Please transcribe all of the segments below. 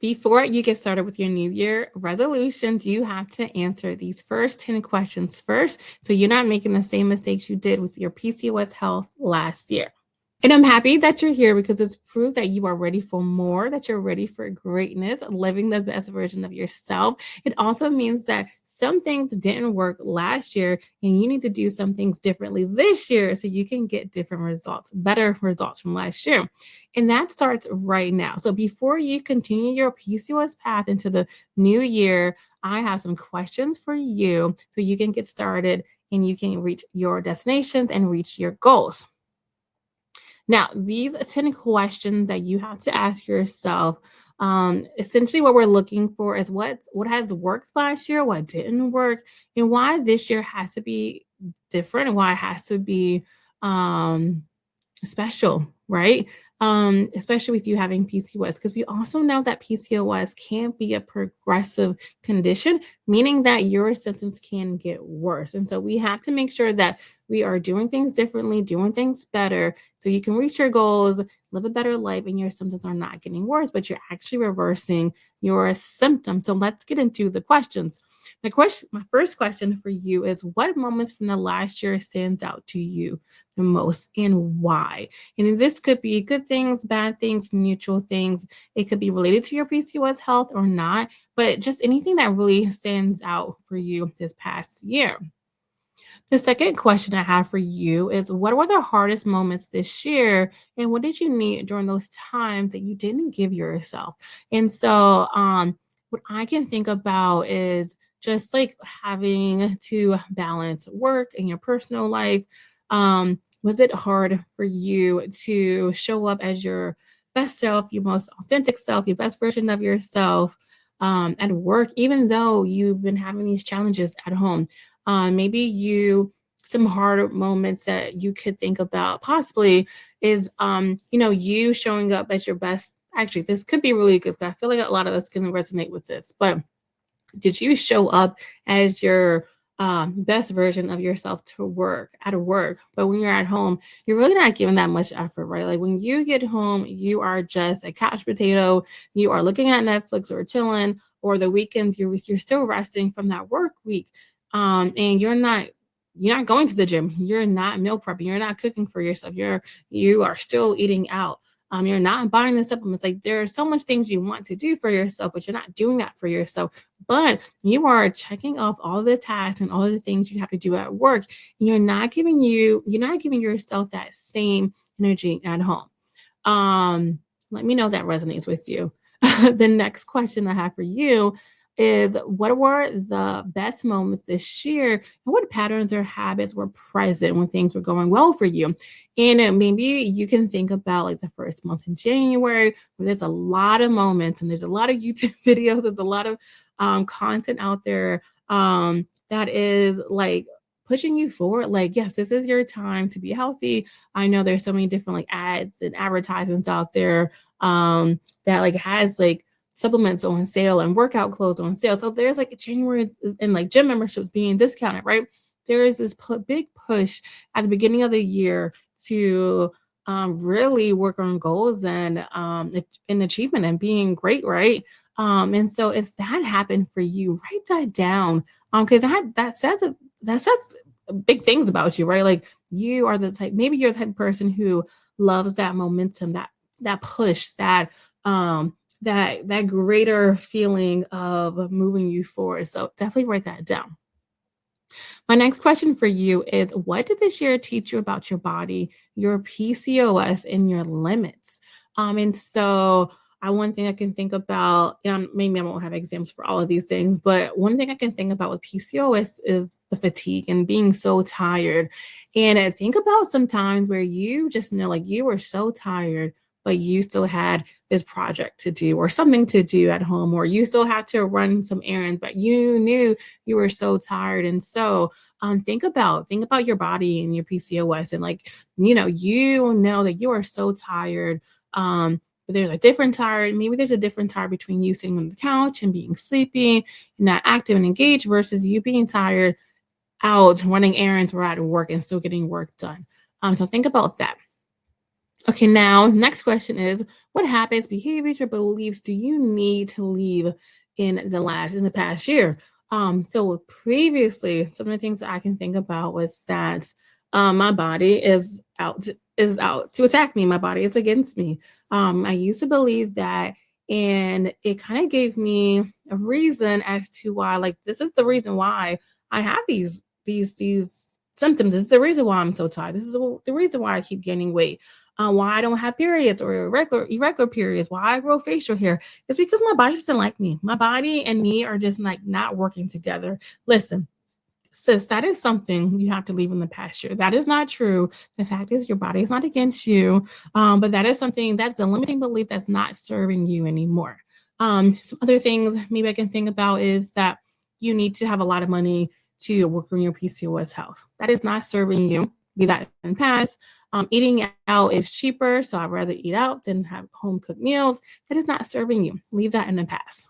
Before you get started with your New Year resolutions, you have to answer these first 10 questions first so you're not making the same mistakes you did with your PCOS health last year. And I'm happy that you're here because it's proof that you are ready for more, that you're ready for greatness, living the best version of yourself. It also means that some things didn't work last year and you need to do some things differently this year so you can get different results, better results from last year. And that starts right now. So before you continue your PCOS path into the new year, I have some questions for you so you can get started and you can reach your destinations and reach your goals. Now, these 10 questions that you have to ask yourself, essentially what we're looking for is what has worked last year, what didn't work, and why this year has to be different and why it has to be um, special, right? Especially with you having PCOS, because we also know that PCOS can be a progressive condition, meaning that your symptoms can get worse. And so we have to make sure that we are doing things differently, doing things better, so you can reach your goals, live a better life, and your symptoms are not getting worse, but you're actually reversing your symptoms. So let's get into the questions. My first question for you is, what moments from the last year stands out to you the most and why? And this could be good things, bad things, neutral things. It could be related to your PCOS health or not, but just anything that really stands out for you this past year. The second question I have for you is, what were the hardest moments this year and what did you need during those times that you didn't give yourself? And so what I can think about is just like having to balance work and your personal life. Was it hard for you to show up as your best self, your most authentic self, your best version of yourself at work, even though you've been having these challenges at home? Maybe some harder moments that you could think about possibly is you showing up as your best. Actually, this could be really good 'cause I feel like a lot of us can resonate with this. But did you show up as your best version of yourself to work at work? But when you're at home, you're really not giving that much effort, right? Like when you get home, you are just a couch potato. You are looking at Netflix or chilling, or the weekends you're still resting from that work week, and you're not going to the gym. You're not meal prepping. You're not cooking for yourself. You are still eating out. You're not buying the supplements. Like there are so much things you want to do for yourself, but you're not doing that for yourself. But you are checking off all the tasks and all the things you have to do at work. And you're not giving yourself that same energy at home. Um, Let me know if that resonates with you. The next question I have for you is, what were the best moments this year and what patterns or habits were present when things were going well for you? And maybe you can think about like the first month in January where there's a lot of moments and there's a lot of YouTube videos, there's a lot of content out there that is like pushing you forward. Like, yes, this is your time to be healthy. I know there's so many different like ads and advertisements out there that like has like supplements on sale and workout clothes on sale. So there's like January and like gym memberships being discounted, right? There is this big push at the beginning of the year to really work on goals and achievement and being great, right? And so if that happened for you, write that down. Because that says big things about you, right? Like you are the type, maybe you're the type of person who loves that momentum, that push, that greater feeling of moving you forward. So definitely write that down. My next question for you is, what did this year teach you about your body, your PCOS, and your limits? And so one thing I can think about, maybe I won't have exams for all of these things, but one thing I can think about with PCOS is the fatigue and being so tired. And I think about some times where you just know, like you were so tired, but you still had this project to do or something to do at home, or you still had to run some errands, but you knew you were so tired. And so think about your body and your PCOS and like, you know that you are so tired. But there's a different tired. Maybe there's a different tired between you sitting on the couch and being sleepy and not active and engaged versus you being tired out running errands or at work and still getting work done. So think about that. Okay, now next question is, what habits, behaviors, or beliefs do you need to leave in the past year? So previously, some of the things that I can think about was that my body is out to attack me. My body is against me. I used to believe that, and it kind of gave me a reason as to why, like, this is the reason why I have these symptoms. This is the reason why I'm so tired. This is the reason why I keep gaining weight, why I don't have periods or irregular periods, why I grow facial hair. It's because my body doesn't like me. My body and me are just like not working together. Listen, sis, that is something you have to leave in the pasture. That is not true. The fact is, your body is not against you, but that is something that's a limiting belief that's not serving you anymore. Some other things maybe I can think about is that you need to have a lot of money to work on your PCOS health. That is not serving you. Be that in the past. Eating out is cheaper, so I'd rather eat out than have home cooked meals. That is not serving you. Leave that in the past.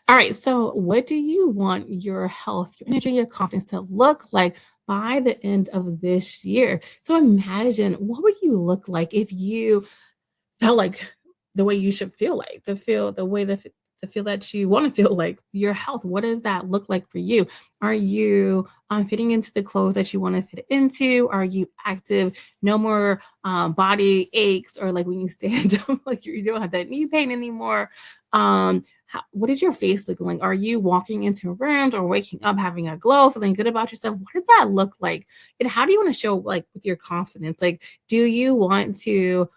All right. So, what do you want your health, your energy, your confidence to look like by the end of this year? So, imagine what would you look like if you felt like the way you should feel like, to feel the way that to feel that you want to feel like your health. What does that look like for you? Are you fitting into the clothes that you want to fit into? Are you active? No more body aches, or like when you stand up, like you don't have that knee pain anymore. What is your face looking like? Are you walking into rooms or waking up having a glow, feeling good about yourself? What does that look like? And how do you want to show like with your confidence? Like, do you want to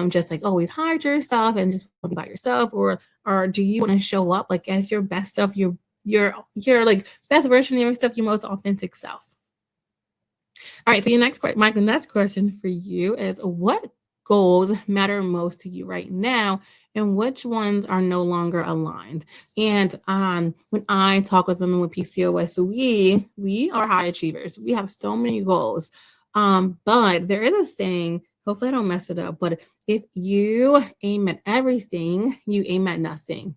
just like always hide yourself and just be by yourself, or do you want to show up like as your best self, your like best version of yourself, your most authentic self? All right, so your next question, Mike, the next question for you is, what goals matter most to you right now, and which ones are no longer aligned? And when I talk with women with PCOS, we are high achievers. We have so many goals. But there is a saying, hopefully I don't mess it up, but if you aim at everything, you aim at nothing.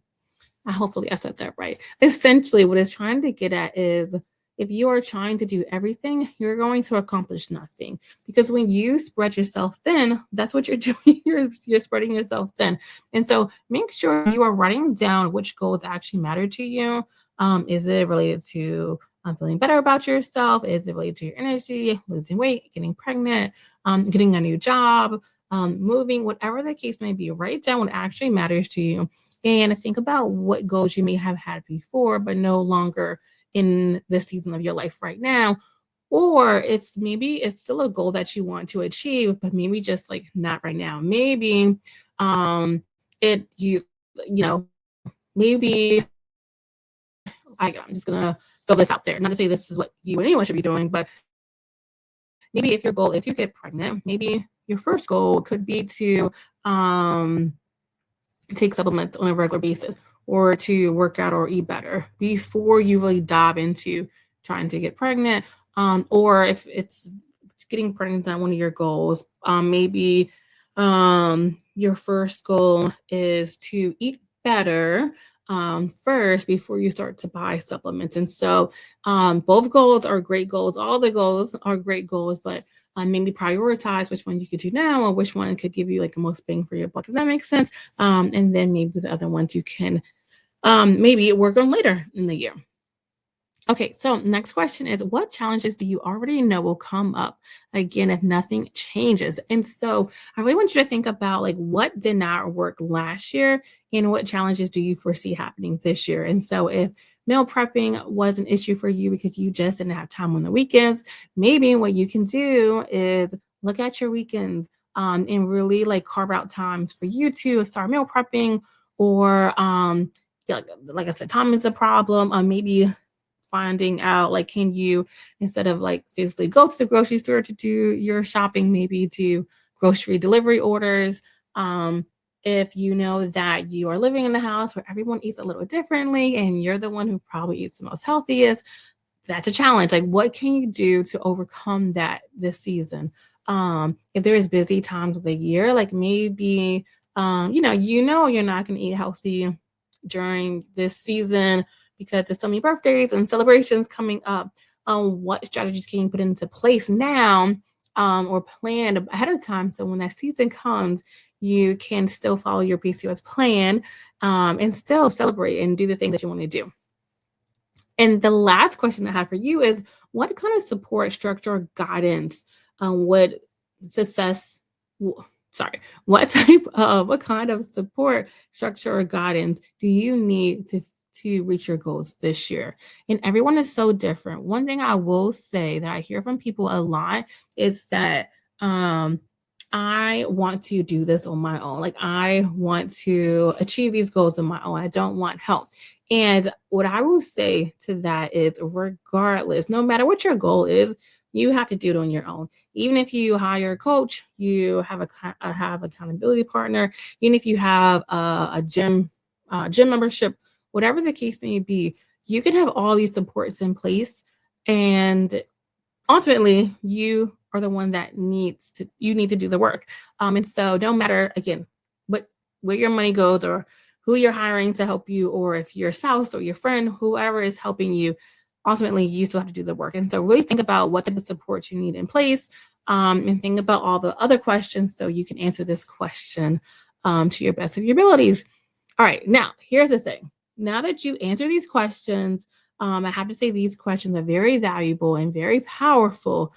Hopefully I said that right. Essentially, what it's trying to get at is, if you are trying to do everything, you're going to accomplish nothing. Because when you spread yourself thin, that's what you're doing. You're spreading yourself thin. And so make sure you are writing down which goals actually matter to you. Is it related to feeling better about yourself? Is it related to your energy, losing weight, getting pregnant, getting a new job, moving, whatever the case may be? Write down what actually matters to you, and think about what goals you may have had before, but no longer in this season of your life right now. Or it's still a goal that you want to achieve, but maybe just like not right now. Maybe it you know maybe I'm just gonna throw this out there, not to say this is what you and anyone should be doing, but maybe if your goal is to get pregnant, maybe your first goal could be to um take supplements on a regular basis, or to work out or eat better before you really dive into trying to get pregnant. Or if it's getting pregnant is not one of your goals, maybe your first goal is to eat better first before you start to buy supplements. And so both goals are great goals. All the goals are great goals, but maybe prioritize which one you could do now, or which one could give you like the most bang for your buck. Does that make sense? And then maybe the other ones you can maybe work on later in the year. Okay, so next question is, what challenges do you already know will come up again if nothing changes? And so I really want you to think about like what did not work last year, and what challenges do you foresee happening this year? And so if meal prepping was an issue for you because you just didn't have time on the weekends, maybe what you can do is look at your weekends, and really like carve out times for you to start meal prepping. Or yeah, like I said, time is a problem. Maybe finding out like, can you, instead of like physically go to the grocery store to do your shopping, maybe do grocery delivery orders. If you know that you are living in a house where everyone eats a little differently and you're the one who probably eats the most healthiest, that's a challenge. Like, what can you do to overcome that this season? If there is busy times of the year, like maybe you're not going to eat healthy during this season because there's so many birthdays and celebrations coming up. What strategies can you put into place now or planned ahead of time. So when that season comes, you can still follow your PCOS plan and still celebrate and do the things that you want to do. And the last question I have for you is, what kind of support, structure, or guidance would success, sorry, what kind of support, structure, or guidance do you need to reach your goals this year? And everyone is so different. One thing I will say that I hear from people a lot is that um, I want to do this on my own. Like, I want to achieve these goals on my own. I don't want help. And what I will say to that is, regardless, no matter what your goal is, you have to do it on your own. Even if you hire a coach, you have have accountability partner. Even if you have a gym membership, whatever the case may be, you can have all these supports in place, and ultimately you are the one that you need to do the work. And so no matter, again, where your money goes, or who you're hiring to help you, or if your spouse or your friend, whoever is helping you, ultimately you still have to do the work. And so really think about what type of support you need in place, and think about all the other questions so you can answer this question to your best of your abilities. All right, now here's the thing. Now that you answer these questions, I have to say these questions are very valuable and very powerful,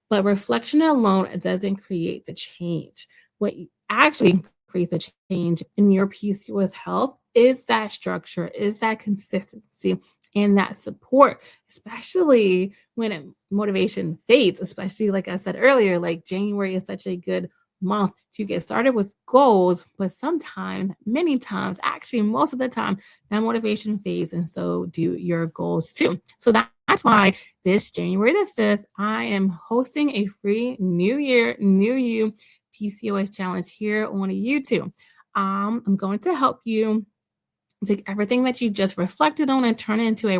but reflection alone doesn't create the change. What actually creates a change in your PCOS health is that structure, is that consistency, and that support, especially when motivation fades, especially like I said earlier, like January is such a good month to get started with goals, but sometimes, many times, actually most of the time, that motivation fades, and so do your goals too. So that's why this January the 5th, I am hosting a free New Year, New You PCOS challenge here on YouTube. I'm going to help you take everything that you just reflected on and turn it into a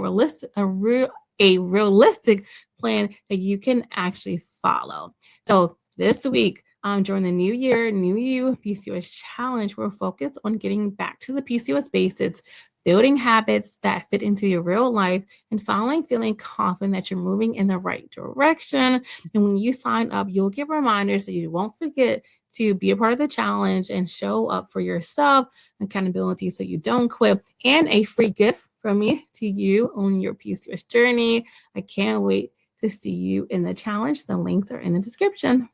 realistic plan that you can actually follow. So this week, during the New Year, New You PCOS challenge, we're focused on getting back to the PCOS basics, building habits that fit into your real life, and finally feeling confident that you're moving in the right direction. And when you sign up, you'll get reminders so you won't forget to be a part of the challenge and show up for yourself, accountability so you don't quit, and a free gift from me to you on your PCOS journey. I can't wait to see you in the challenge. The links are in the description.